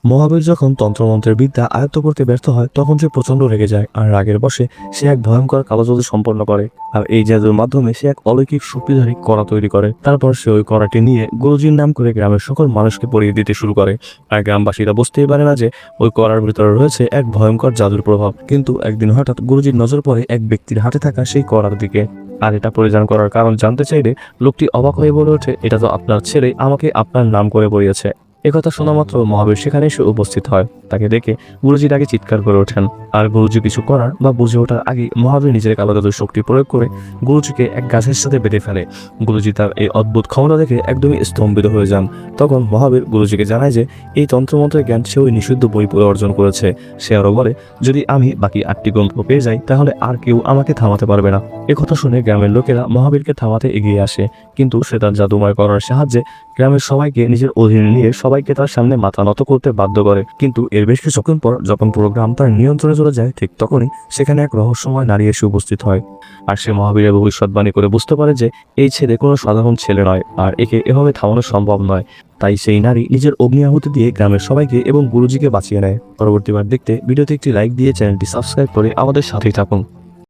মহাবীর যখন তন্ত্রমন্ত্রের বিদ্যা আয়ত্ত করতে ব্যর্থ হয় তখন সে প্রচন্ড রেগে যায় আর রাগের বশে সে এক ভয়ঙ্কর কালো জাদু সম্পন্ন করে। আর এই জাদুর মাধ্যমে সে এক অলৌকিক শক্তিধারী কড়া তৈরি করে। তারপর সে ওই কড়াটি নিয়ে গুরুজির নাম করে গ্রামের সকল মানুষকে পরিয়ে দিতে শুরু করে। আর গ্রামবাসীরা বুঝতেই পারে না যে ওই কড়ার ভিতরে রয়েছে এক ভয়ঙ্কর জাদুর প্রভাব। কিন্তু একদিন হঠাৎ গুরুজির নজর পড়ে এক ব্যক্তির হাতে থাকা সেই কড়ার দিকে। আর এটা পরিধান করার কারণ জানতে চাইলে লোকটি অবাক হয়ে বলে ওঠে, এটা তো আপনার ছেলে আমাকে আপনার নাম করে পরিয়েছে। একথা শোনা মাত্র মহাবীর সেখানে এসে উপস্থিত হয়। তাকে দেখে গুরুজি তাকে চিৎকার করে ওঠেন। আর গুরুজি কিছু করার বা বুঝে ওঠার আগে মহাবীর নিজের কালো জাদুর শক্তি প্রয়োগ করে গুরুজিকে এক গাছের সাথে বেঁধে ফেলে। গুরুজি তার এই অদ্ভুত ক্ষমতা দেখে একদমই স্তম্ভিত হয়ে যান। তখন মহাবীর গুরুজিকে জানায় যে এই তন্ত্রমন্ত্রের জ্ঞান সে ওই নিষিদ্ধ বই পড়ে অর্জন করেছে। সে আরও বলে, যদি আমি বাকি 8টি গ্রন্থ পেয়ে যাই তাহলে আর কেউ আমাকে থামাতে পারবে না। একথা শুনে গ্রামের লোকেরা মহাবীরকে থামাতে এগিয়ে আসে, কিন্তু সে তার জাদুময় করার সাহায্যে গ্রামের সবাইকে নিজের অধীনে নিয়ে সবাইকে তার সামনে মাথা নত করতে বাধ্য করে। কিন্তু এর বেশ কিছুক্ষণ পর যখন পুরো গ্রাম তার নিয়ন্ত্রণে চলে যায়, ঠিক তখনই সেখানে এক রহস্যময় নারী এসে উপস্থিত হয়। আর সে মহাবীরের ভবিষ্যৎবাণী করে বুঝতে পারে যে এই ছেলে কোনো সাধারণ ছেলে নয়, আর একে এভাবে থামানো সম্ভব নয়। তাই সেই নারী নিজের অগ্নি আহুতি দিয়ে গ্রামের সবাইকে এবং গুরুজিকে বাঁচিয়ে নেয়। পরবর্তীবার দেখতে ভিডিওতে একটি লাইক দিয়ে চ্যানেলটি সাবস্ক্রাইব করে আমাদের সাথেই থাকুন।